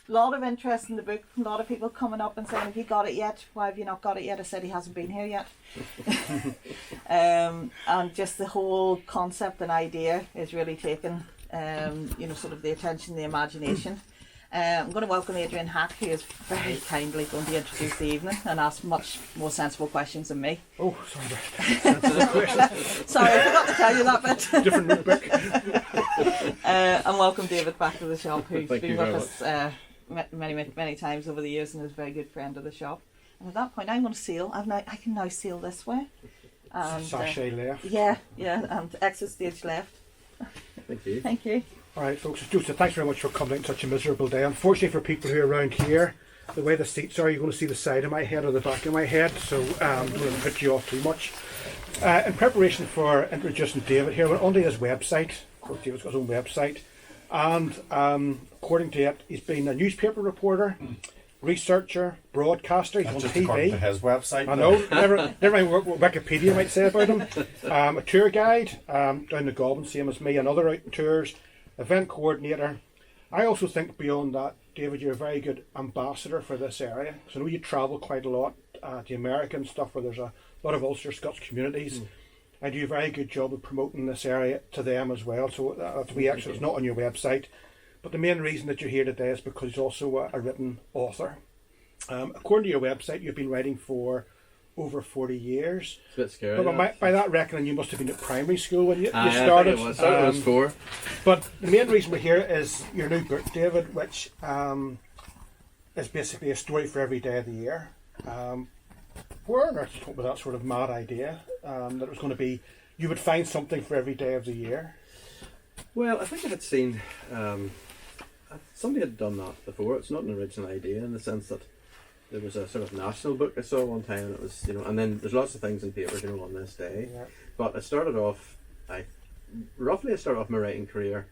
A lot of interest in the book. A lot of people coming up and saying, "Have you got it yet? Why have you not got it yet?" I said he hasn't been here yet. And just the whole concept and idea is really taking, sort of the attention, the imagination. I'm going to welcome Adrian Hack, who is very kindly going to introduce the evening and ask much more sensible questions than me. Oh, sorry about that. Sorry, I forgot to tell you that bit. Different notebook. And welcome David back to the shop, who's Thank been you with very us many times over the years and is a very good friend of the shop. And at that point, I'm going to seal. I can now seal this way. And, Sachet left. Yeah, and exit stage left. Thank you. Thank you. All right, folks. Joseph, thanks very much for coming on such a miserable day. Unfortunately for people who are around here, the way the seats are, you're going to see the side of my head or the back of my head, so I'm going to put you off too much. In preparation for introducing David here, we're onto his website. Of course, David's got his own website. And according to it, he's been a newspaper reporter, researcher, broadcaster. He's on just TV. according to his website. I know. Never mind what Wikipedia might say about him. A tour guide down the Goblin, same as me, and other out tours. Event coordinator. I also think beyond that, David, you're a very good ambassador for this area. So I know you travel quite a lot to America and stuff where there's a lot of Ulster Scots communities. And you do a very good job of promoting this area to them as well. So it's not on your website. But the main reason that you're here today is because you're also a written author. According to your website, you've been writing for over 40 years. It's a bit scary. But by that reckoning, you must have been at primary school when you started. I think it was 4. But the main reason we're here is your new book, David, which is basically a story for every day of the year. Where on earth did you come up with that sort of mad idea that it was going to be, you would find something for every day of the year? Well, I think I had seen somebody had done that before. It's not an original idea in the sense that there was a sort of national book I saw one time, and it was, and then there's lots of things in papers, on this day. Yeah. But I started off my writing career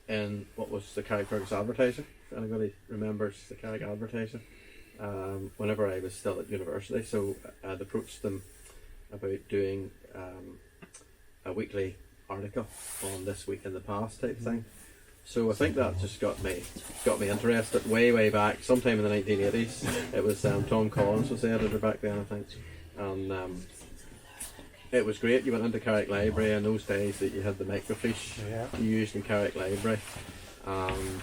in what was the Carrickfergus Advertiser. If anybody remembers the Carrick Advertiser, whenever I was still at university, so I'd approached them about doing a weekly article on this week in the past type thing. So I think that just got me interested way back, sometime in the 1980s. It was Tom Collins was the editor back then, I think, and it was great. You went into Carrick Library in those days that you had the microfiche you used in Carrick Library, and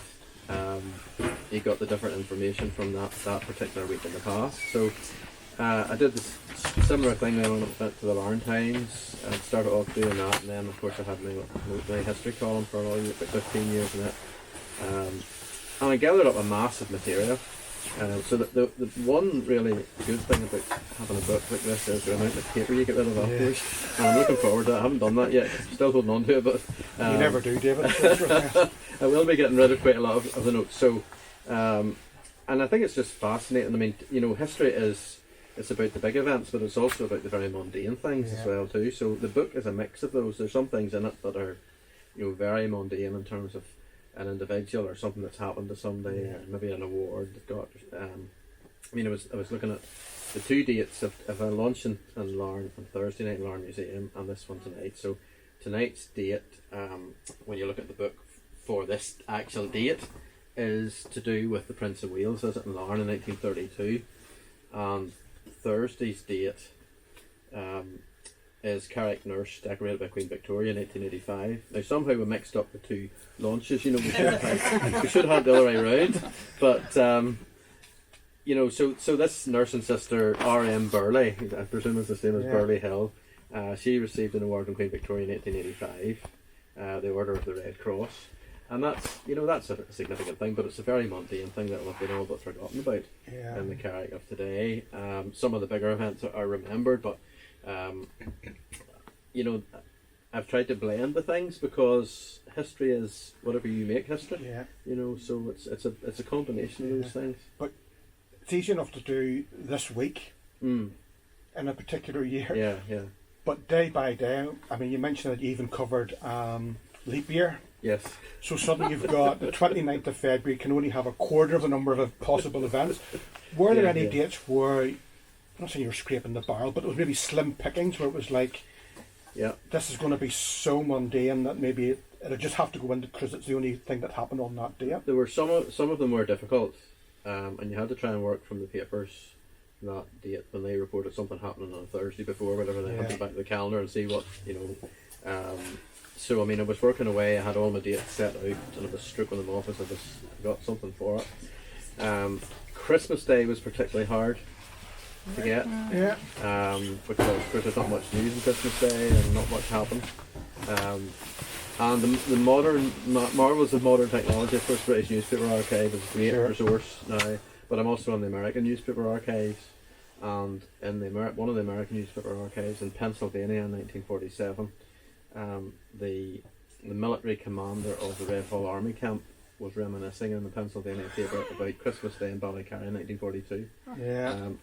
you got the different information from that particular week in the past. So I did this similar thing then when I went to the Larn Times. I started off doing that, and then of course I had my history column for about 15 years in it. And I gathered up a massive material. So the one really good thing about having a book like this is the amount of paper you get rid of afterwards. And I'm looking forward to it. I haven't done that yet. Still holding on to it, but you never do, David. I will be getting rid of quite a lot of the notes. So, and I think it's just fascinating. I mean, history it's about the big events, but it's also about the very mundane things as well too. So the book is a mix of those. There's some things in it that are, very mundane in terms of an individual or something that's happened to somebody, or maybe an award they've got. I was looking at the 2 dates of a lunch in Larne on Thursday night in Larne Museum, and this one tonight. So tonight's date, when you look at the book for this actual date, is to do with the Prince of Wales visit in Larne in 1932, and Thursday's date is Carrick Nurse decorated by Queen Victoria in 1885. Now somehow we mixed up the 2 launches, we should have had the other way around. But so this nurse and sister R.M. Burley, I presume it's the same as Burley Hill, she received an award from Queen Victoria in 1885, the Order of the Red Cross. And that's a significant thing, but it's a very mundane thing that we've been all but forgotten about in the Carrick of today. Some of the bigger events are remembered, but I've tried to blend the things because history is whatever you make history. So it's a combination of those things. But it's easy enough to do this week in a particular year. But day by day, I mean, you mentioned that you even covered leap year. Yes. So suddenly you've got the 29th of February can only have a quarter of the number of possible events. Were there any dates where, I'm not saying you were scraping the barrel, but it was maybe slim pickings where it was like, this is going to be so mundane that maybe it'll just have to go into because it's the only thing that happened on that date. There were some of them were difficult, and you had to try and work from the papers that date when they reported something happening on a Thursday before, whatever. They had to back to the calendar and see what So I mean, I was working away. I had all my dates set out, and I was stripping them off as I just got something for it. Christmas Day was particularly hard to get, because of course there's not much news on Christmas Day and not much happened. And the modern marvels of modern technology, of course, British Newspaper Archive is a great resource now. But I'm also on the American Newspaper Archives, and in one of the American Newspaper Archives in Pennsylvania in 1947, the military commander of the Red Hall Army camp was reminiscing in the Pennsylvania paper about Christmas Day in Ballycarry in 1942,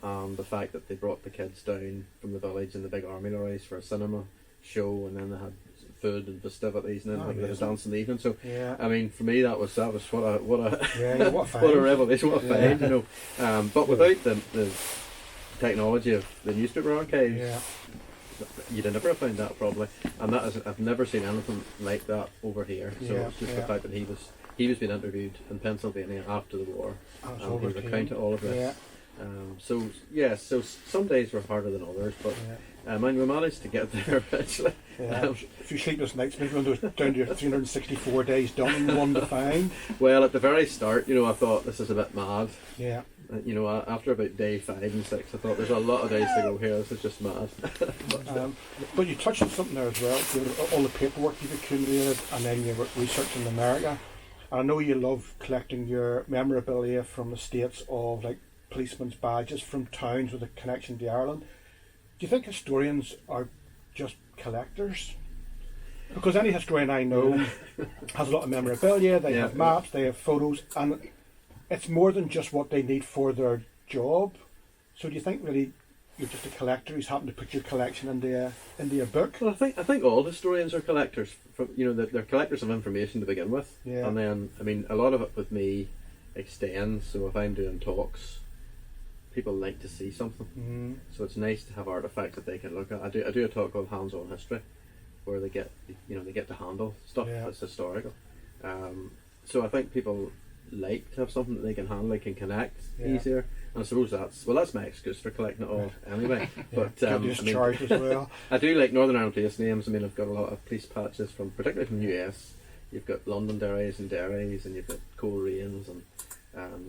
and the fact that they brought the kids down from the village in the big army lorries for a cinema show, and then they had food and festivities, and then they had a dance in the evening. So, I mean, for me, that was what a what a revelation, what a find, you know. But without the technology of the newspaper archives, you'd have never found that probably. And that is, I've never seen anything like that over here. So it's just the fact that he was being interviewed in Pennsylvania after the war, and he recounted all of this. So some days were harder than others, but we managed to get there eventually. A few sleepless nights, maybe when there was down to 364 days done and one to find. Well, at the very start, you know, I thought this is a bit mad. Yeah. You know, after about day 5 and 6, I thought there's a lot of days to go here. This is just mad. But you touched on something there as well. All the paperwork you've accumulated, and then you were researching America. And I know you love collecting your memorabilia from the States of like policemen's badges from towns with a connection to Ireland. Do you think historians are just collectors? Because any historian I know has a lot of memorabilia, they have maps, they have photos, and it's more than just what they need for their job. So do you think really you're just a collector who's happened to put your collection into a book? Well, I think all historians are collectors. They're collectors of information to begin with, and then I mean a lot of it with me extends. So if I'm doing talks, people like to see something, so it's nice to have artifacts that they can look at. I do a talk called Hands-on History, where they get to handle stuff that's historical. So I think people like to have something that they can handle, they can connect easier. And I suppose that's my excuse for collecting it all anyway. But I mean, as well. I do like Northern Ireland place names. I mean, I've got a lot of police patches particularly from the US. You've got Londonderrys and Derrys, and you've got Coleraines and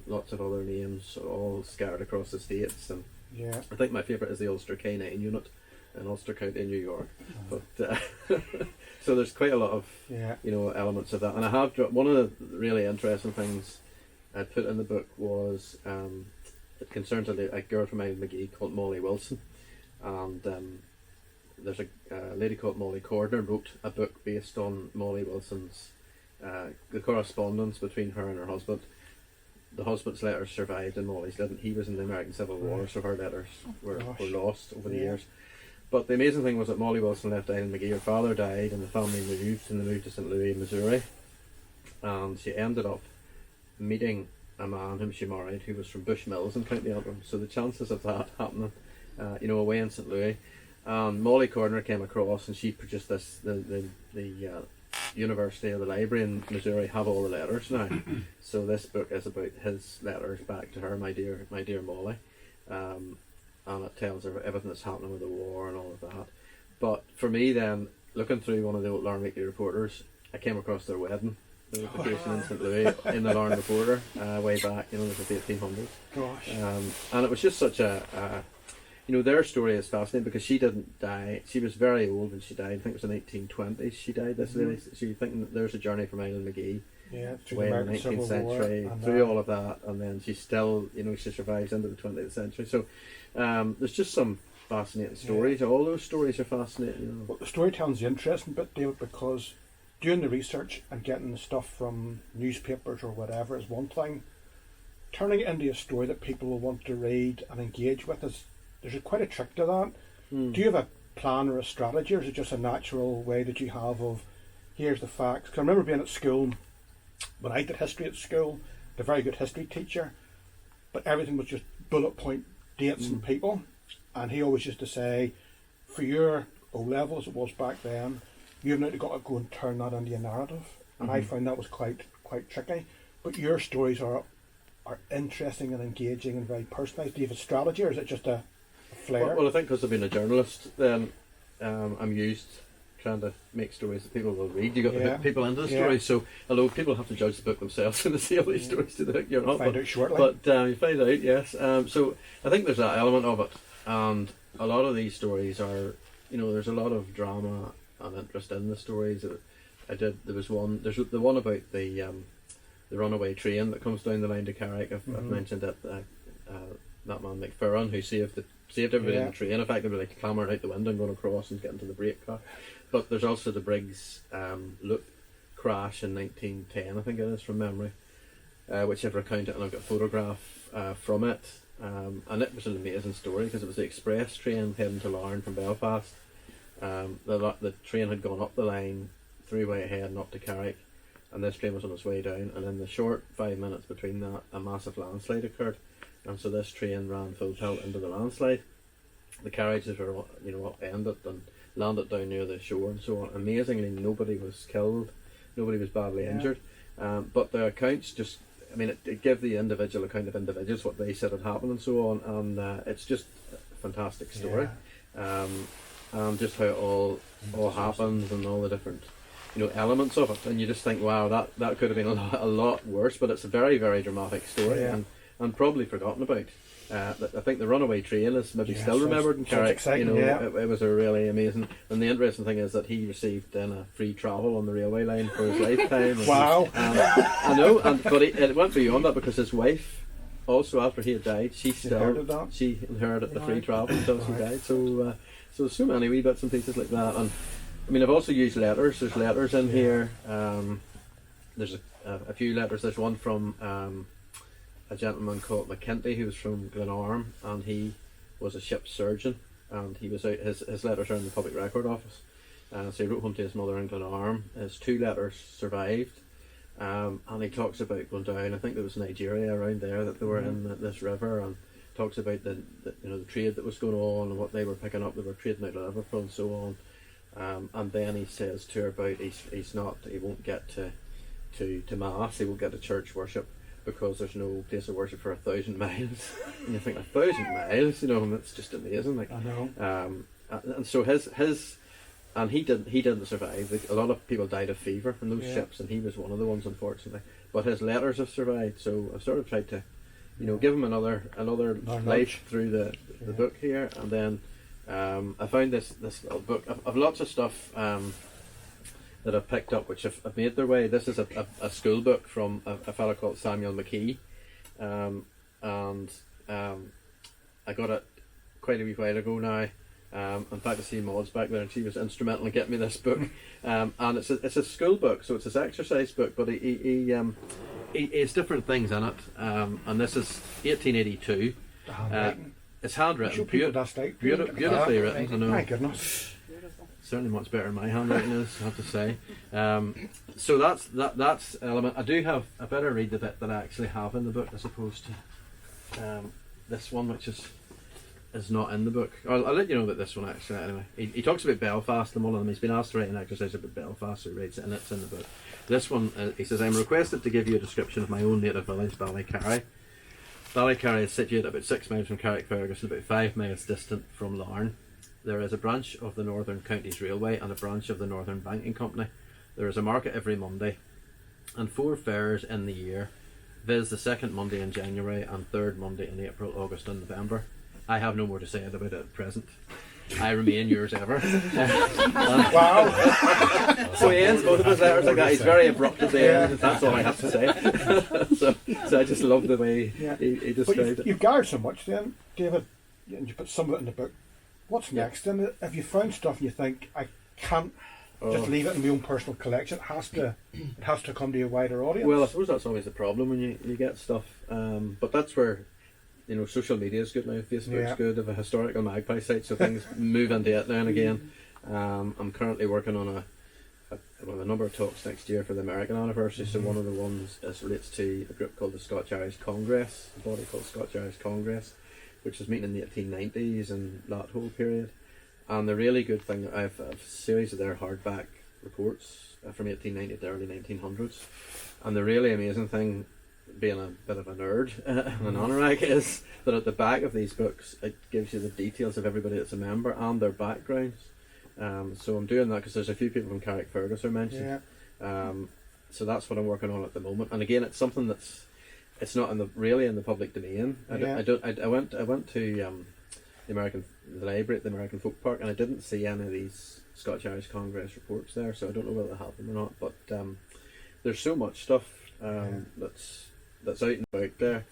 lots of other names all scattered across the states. And I think my favourite is the Ulster K9 unit in Ulster County, New York. But so there's quite a lot of elements of that. And I have one of the really interesting things I put in the book was it concerns a girl from Island McGee called Molly Wilson, and there's a lady called Molly Cordner wrote a book based on Molly Wilson's the correspondence between her and her husband. The husband's letters survived and Molly's didn't. He was in the American Civil War, so her letters were lost over the years. But the amazing thing was that Molly Wilson left Island McGee. Her father died and the family moved, and they moved to St. Louis, Missouri. And she ended up meeting a man whom she married who was from Bush Mills in County Antrim. So the chances of that happening, away in St. Louis. Molly Cordner came across and she produced this, the University or the library in Missouri have all the letters now. So this book is about his letters back to her, my dear Molly. And it tells her everything that's happening with the war and all of that. But for me then, looking through one of the old Larne Weekly Reporters, I came across their wedding notification in St. Louis in the Larne Reporter way back, the 1800s. Gosh. And it was just such their story is fascinating because she didn't die. She was very old when she died. I think it was in the 1820s she died. This lady, she thinking that there's a journey from Island McGee way in the 19th century through all of that, and then she still, she survives into the 20th century. So there's just some fascinating stories. All those stories are fascinating. Well, the storytelling's the interesting bit, David, because doing the research and getting the stuff from newspapers or whatever is one thing. Turning it into a story that people will want to read and engage with there's quite a trick to that. Do you have a plan or a strategy, or is it just a natural way that you have of here's the facts? Because I remember being at school, when I did history at school, a very good history teacher, but everything was just bullet point dates and people, and he always used to say, for your O level as it was back then, you've now got to go and turn that into a narrative, and I found that was quite tricky. But your stories are interesting and engaging and very personalised. Do you have a strategy, or is it just a flair? Well, I think because I've been a journalist, then I'm used trying to make stories that people will read. You got to hook people into the story. So although people have to judge the book themselves and see how these stories to the hook, you're not. Find out shortly. But you find out, yes. So I think there's that element of it, and a lot of these stories are, there's a lot of drama and interest in the stories. There was one. There's the one about the runaway train that comes down the line to Carrick. I've mentioned that that man McFerrin who saved everybody in the train, effectively like clambering out the window and going across and getting to the brake car. But there's also the Briggs loop crash in 1910, I think it is from memory, which I've recounted, and I've got a photograph from it. And it was an amazing story because it was the express train heading to Larne from Belfast. The train had gone up the line 3 way ahead and up to Carrick, and this train was on its way down, and in the short 5 minutes between that, a massive landslide occurred, and so this train ran full tilt into the landslide. The carriages were upended and landed down near the shore and so on. Amazingly, nobody was killed, nobody was badly injured, but the accounts just, it gave the individual account of individuals, what they said had happened and so on, and it's just a fantastic story. And just how it all happens and all the different elements of it, and you just think, wow, that could have been a lot worse, but it's a very, very dramatic story, and probably forgotten about. I think the runaway train is maybe still remembered in Carrick. It was a really amazing, and the interesting thing is that he received then a free travel on the railway line for his lifetime. Wow. I know, but it went beyond that because his wife, also after he had died, she inherited the free travel until she died. So many wee bits and pieces like that. And I've also used letters. There's letters in here. There's a few letters. There's one from a gentleman called McKinty who was from Glenarm, and he was a ship's surgeon, and he was out. His letters are in the Public Record Office. So he wrote home to his mother in Glenarm. His 2 letters survived, and he talks about going down. I think there was Nigeria around there that they were in this river, and talks about the trade that was going on and what they were picking up. They were trading out of Liverpool and so on. And then he says to her about he won't get to mass, he won't get to church worship because there's no place of worship for 1,000 miles. And you think 1,000 miles, and it's just amazing. Like, I know. And so he didn't survive. Like, a lot of people died of fever in those ships, and he was one of the ones, unfortunately. But his letters have survived. So I've sort of tried to, give him another life through the book here, and then. I found this little book. I've lots of stuff that I've picked up which have made their way. This is a school book from a fellow called Samuel McKee, and I got it quite a wee while ago now. In fact, I see Maud's back there, and she was instrumental in getting me this book. And it's a school book, so it's this exercise book, but he has different things in it. And this is 1882. It's handwritten, beautifully written. I know. My goodness. Certainly much better than my handwriting is, I have to say. So that's element. I do have a better read the bit that I actually have in the book as opposed to this one, which is not in the book. I'll let you know about this one actually. Anyway, he talks about Belfast and one of them. He's been asked to write an exercise about Belfast, so he writes it, and it's in the book. This one, he says, I'm requested to give you a description of my own native village, Ballycarry. Ballycarry is situated about 6 miles from Carrickfergus and about 5 miles distant from Larne. There is a branch of the Northern Counties Railway and a branch of the Northern Banking Company. There is a market every Monday and 4 fairs in the year, viz. The 2nd Monday in January and 3rd Monday in April, August and November. I have no more to say about it at present. I remain yours ever. Wow. So he ends both of his letters like that. He's very abrupt at the end. That's all I have to say. so I just love the way he described it. You've gathered so much then, David, and you put some of it in the book. What's next then? Have you found stuff and you think, I can't just leave it in my own personal collection? It has to come to a wider audience? Well, I suppose that's always the problem when you get stuff. But that's where social media is good now. Facebook's good. I have a historical magpie site, so things move into it now and again. I'm currently working on a number of talks next year for the American anniversary. So one of the ones relates to a group called the Scotch-Irish Congress, a body called Scotch-Irish Congress, which was meeting in the 1890s and that whole period. And the really good thing, I have a series of their hardback reports from 1890 to the early 1900s. And the really amazing thing, being a bit of a nerd and an anorak, is that at the back of these books it gives you the details of everybody that's a member and their backgrounds. So I'm doing that because there's a few people from Carrickfergus are mentioned. Yeah. So that's what I'm working on at the moment. And again, it's something it's not really in the public domain. I went to the library at the American Folk Park, and I didn't see any of these Scotch Irish Congress reports there, so I don't know whether they have them or not. But there's so much stuff that's out and about there.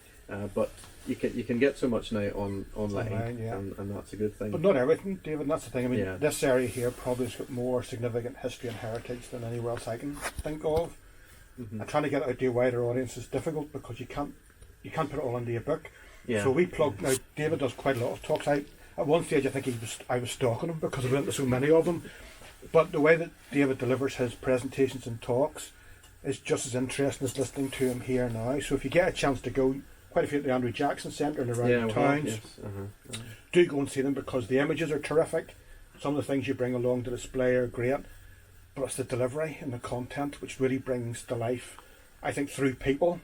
But you can get so much now online, and that's a good thing. But not everything, David, and that's the thing. I mean, Yeah. this area here probably has got more significant history and heritage than anywhere else I can think of. Mm-hmm. And trying to get it out to a wider audience is difficult because you can't put it all into a book. Yeah. So we plug now. David does quite a lot of talks. At one stage, I think I was stalking him because I went to so many of them. But the way that David delivers his presentations and talks is just as interesting as listening to him here now. So if you get a chance to go, quite a few at the Andrew Jackson Centre and around the towns, Yes. do go and see them because the images are terrific. Some of the things you bring along to display are great, but it's the delivery and the content which really brings to life, I think, through people,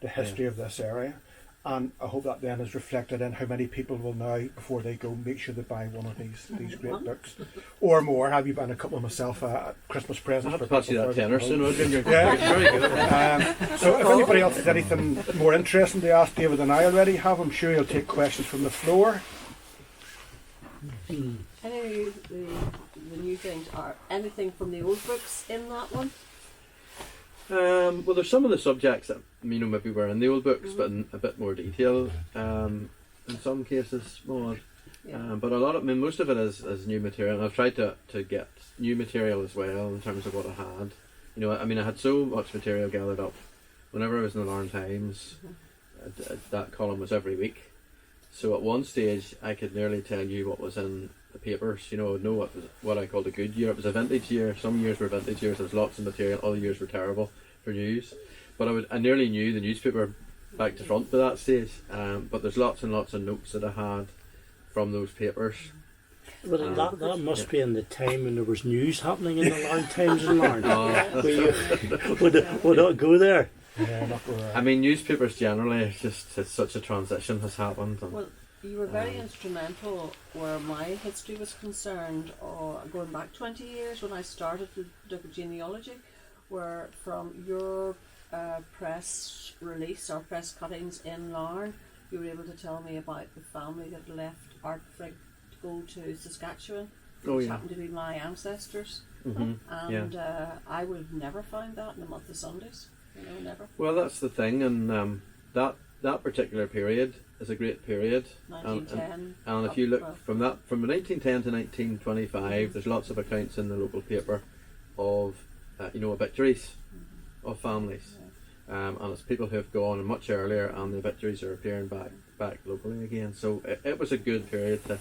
the history of this area. And I hope that then is reflected in how many people will now, before they go, make sure they buy one of these great books. Or more. Have you buying a couple of myself Christmas presents? I'll have to pass you that tenner soon, Adrian. Yeah. Very good. So if anybody else has anything more interesting to ask David than I already have, I'm sure he'll take questions from the floor. Any of the new things, are anything from the old books in that one? Well, there's some of the subjects that maybe were in the old books, but in a bit more detail. In some cases, more. Yeah. But a lot of, most of it is new material. And I've tried to get new material as well in terms of what I had. I had so much material gathered up. Whenever I was in the Larne Times, that column was every week. So at one stage, I could nearly tell you what was in the papers. I would know what I called a good year. It was a vintage year. Some years were vintage years. There was lots of material. Other years were terrible for news. But I nearly knew the newspaper back to front by that stage. But there's lots and lots of notes that I had from those papers. Well, that must be in the time when there was news happening in the Larne Times in Larne. Would not go there? Yeah, not go Newspapers generally, it's such a transition has happened. And, Well, you were very instrumental where my history was concerned, going back 20 years when I started the book of genealogy, where from your press release or press cuttings in Larne, you were able to tell me about the family that left Ardfrig to go to Saskatchewan, which happened to be my ancestors. And I would have never found that in a month of Sundays. Never. Well, that's the thing, and that particular period is a great period. 1910. And if you look from 1910 to 1925, there's lots of accounts in the local paper of obituaries of families, and it's people who have gone much earlier, and the obituaries are appearing back locally again. So it was a good period to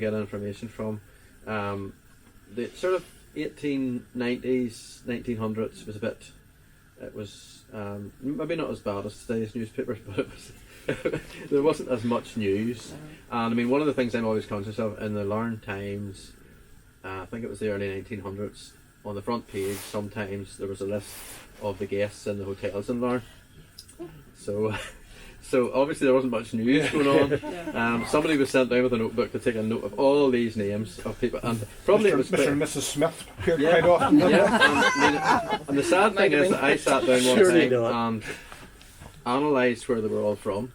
get information from. The sort of 1890s, 1900s was a bit. It was maybe not as bad as today's newspapers, but it was there wasn't as much news. And one of the things I'm always conscious of in the Larne Times, I think it was the early 1900s, on the front page sometimes there was a list of the guests in the hotels in Larne. So obviously there wasn't much news going on. Somebody was sent down with a notebook to take a note of all these names of people, and probably Mr. it was Mr. and Mrs. Smith appeared quite often. And the sad thing is that I sat down one time and analysed where they were all from.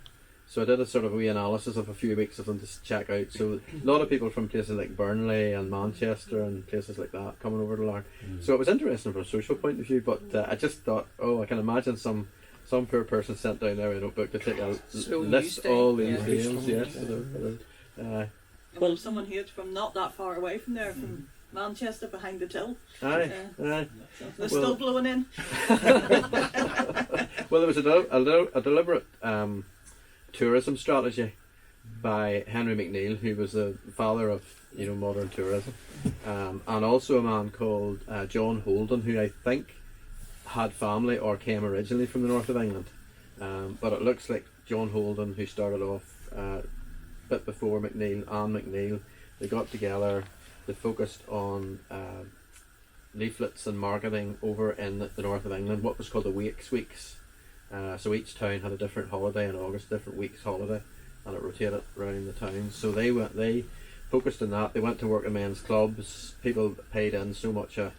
So I did a sort of wee analysis of a few weeks of them to check out. So a lot of people from places like Burnley and Manchester and places like that coming over to Larne. So it was interesting from a social point of view, but I just thought, I can imagine some poor person sent down there with a notebook to take a list all these names. Yes. Well, someone here's from not that far away from there, from Manchester behind the till. Aye. They're still blowing in. Well, there was a deliberate tourism strategy by Henry McNeill, who was the father of modern tourism, and also a man called John Holden, who I think had family or came originally from the north of England, but it looks like John Holden, who started off a bit before McNeill and McNeill, they got together, they focused on leaflets and marketing over in the north of England, what was called the Wakes Weeks. So each town had a different holiday in August, different week's holiday, and it rotated around the town. So they focused on that. They went to work in men's clubs. People paid in so much a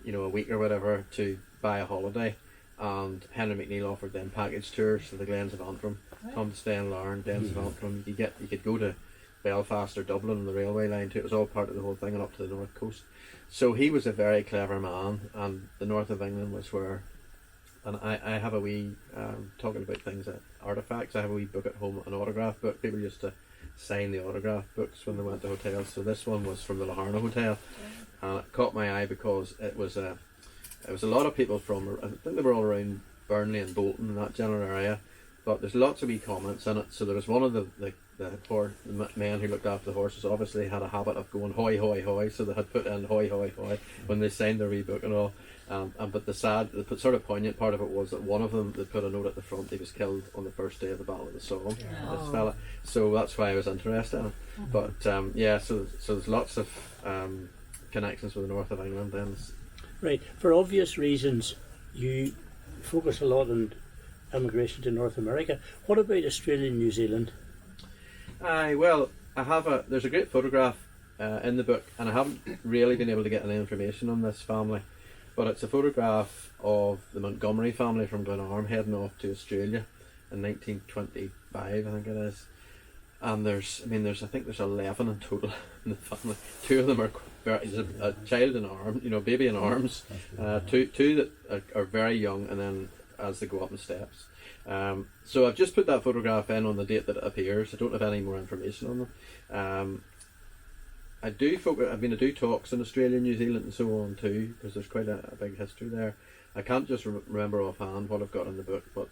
week or whatever to buy a holiday, and Henry McNeill offered them package tours to the Glens of Antrim. Come to stay in Larne, Glens of Antrim. You could go to Belfast or Dublin on the railway line too. It was all part of the whole thing, and up to the north coast. So he was a very clever man, and the north of England was where. And I have a wee talking about things artifacts. I have a wee book at home, an autograph book. People used to sign the autograph books when they went to hotels. So this one was from the Laharna Hotel, and it caught my eye because it was a lot of people from, I think they were all around Burnley and Bolton and that general area. But there's lots of wee comments in it. So there was one of the men who looked after the horses obviously had a habit of going hoy hoy hoy, so they had put in hoy hoy hoy when they signed their wee book and all. But the sort of poignant part of it was that one of them, they put a note at the front, he was killed on the first day of the Battle of the Somme, this fella. So that's why I was interested in it. But so there's lots of connections with the north of England then. Right. For obvious reasons, you focus a lot on immigration to North America. What about Australia and New Zealand? Well, there's a great photograph in the book, and I haven't really been able to get any information on this family, but it's a photograph of the Montgomery family from Glenarm heading off to Australia in 1925, I think it is. And I think there's 11 in total in the family. Two of them are there's a child in arms, baby in arms. Two that are very young, and then as they go up the steps. So I've just put that photograph in on the date that it appears. I don't have any more information on them. I do talks in Australia, New Zealand and so on too, because there's quite a big history there. I can't just remember offhand what I've got in the book, but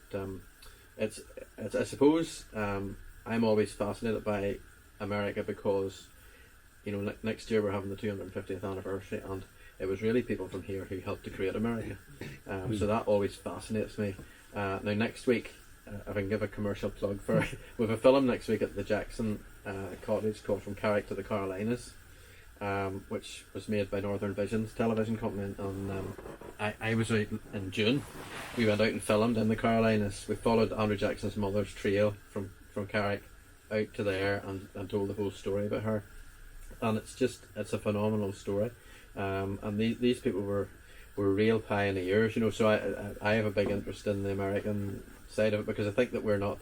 it's I suppose I'm always fascinated by America because next year we're having the 250th anniversary, and it was really people from here who helped to create America. So that always fascinates me. Now next week, if I can give a commercial plug for we have a film next week at the Jackson Cottage called From Carrick to the Carolinas, which was made by Northern Vision's television company, and I was out in June. We went out and filmed in the Carolinas. We followed Andrew Jackson's mother's trail from Carrick out to there and told the whole story about her, and it's a phenomenal story. And these people were real pioneers, so I have a big interest in the American side of it, because I think that we're not,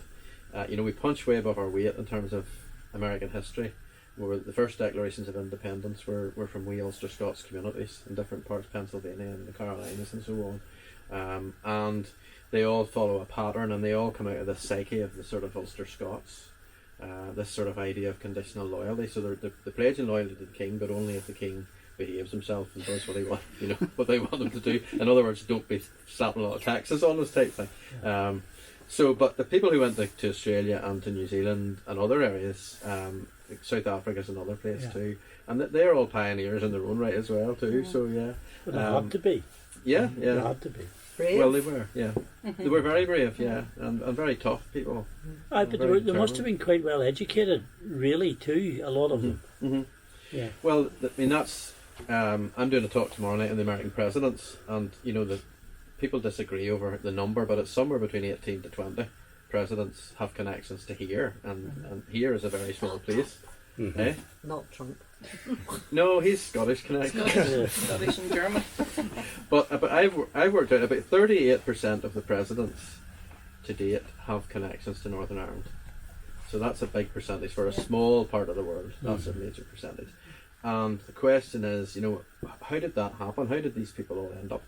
we punch way above our weight in terms of American history. Where the first declarations of independence were from wee Ulster Scots communities in different parts of Pennsylvania and the Carolinas and so on, and they all follow a pattern, and they all come out of the psyche of the sort of Ulster Scots, this sort of idea of conditional loyalty. So they're pledging loyalty to the king, but only if the king behaves himself and does what he want, what they want him to do. In other words, don't be slapping a lot of taxes on us type thing. But the people who went to Australia and to New Zealand and other areas, South Africa is another place too, and they're all pioneers in their own right as well too. So But they had to be. Yeah. They had to be. Brave. Well, they were. Yeah, they were very brave. Yeah, and very tough people. But they must have been quite well educated, really, too. A lot of them. Mm-hmm. Yeah. Well, that's. I'm doing a talk tomorrow night on the American presidents, and the people disagree over the number, but it's somewhere between 18 to 20 presidents have connections to here, and here is a very small place. Mm-hmm. Eh? Not Trump. No, he's Scottish connected. Scottish and German. But I've worked out about 38% of the presidents to date have connections to Northern Ireland. So that's a big percentage for a small part of the world. That's a major percentage. And the question is, how did that happen? How did these people all end up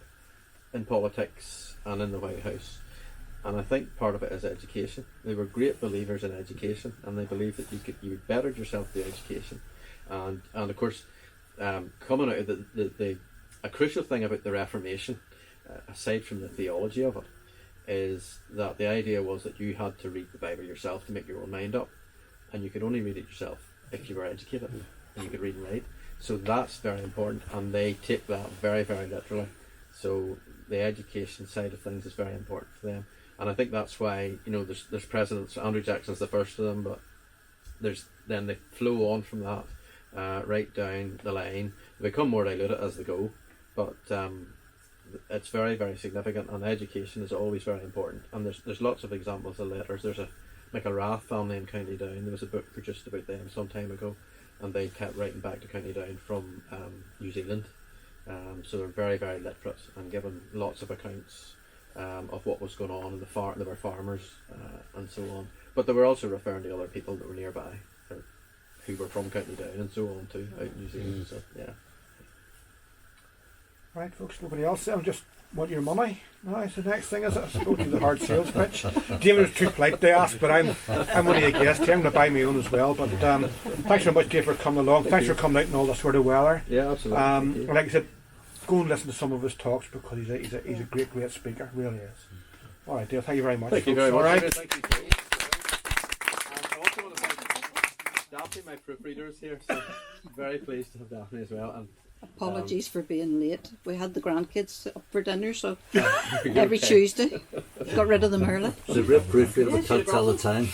in politics and in the White House? And I think part of it is education. They were great believers in education, and they believed that you bettered yourself through education. And of course, coming out of a crucial thing about the Reformation, aside from the theology of it, is that the idea was that you had to read the Bible yourself to make your own mind up, and you could only read it yourself if you were educated and you could read and write. So that's very important, and they take that very, very literally. So the education side of things is very important for them, and I think that's why there's presidents. Andrew Jackson's the first of them, but then they flow on from that right down the line. They become more diluted as they go, but it's very, very significant, and education is always very important. And there's lots of examples of letters. There's a McIlrath family in County Down. There was a book produced about them some time ago, and they kept writing back to County Down from New Zealand. So they're very, very literate and given lots of accounts of what was going on in the farm. They were farmers and so on, but they were also referring to other people that were nearby, or who were from County Down and so on too, out in New Zealand. So yeah. Right, folks, nobody else. I'm just want your money. No, it's the next thing, is it? I suppose do the hard sales pitch. David was too polite to ask, but I'm only a guest here. I'm going to buy my own as well. But thanks very much, Dave, for coming along. Thanks for coming out in all this sort of weather. Yeah, absolutely. And like I said, go and listen to some of his talks, because he's a great speaker. Really is. All right, Dave. Thank you very much. Thank you very much. All right. Thank you. And I also want to thank Daphne, my proofreaders here. So very pleased to have Daphne as well. And apologies for being late. We had the grandkids up for dinner, so every Tuesday got rid of them early. It's a great proofreader, but can't tell the time.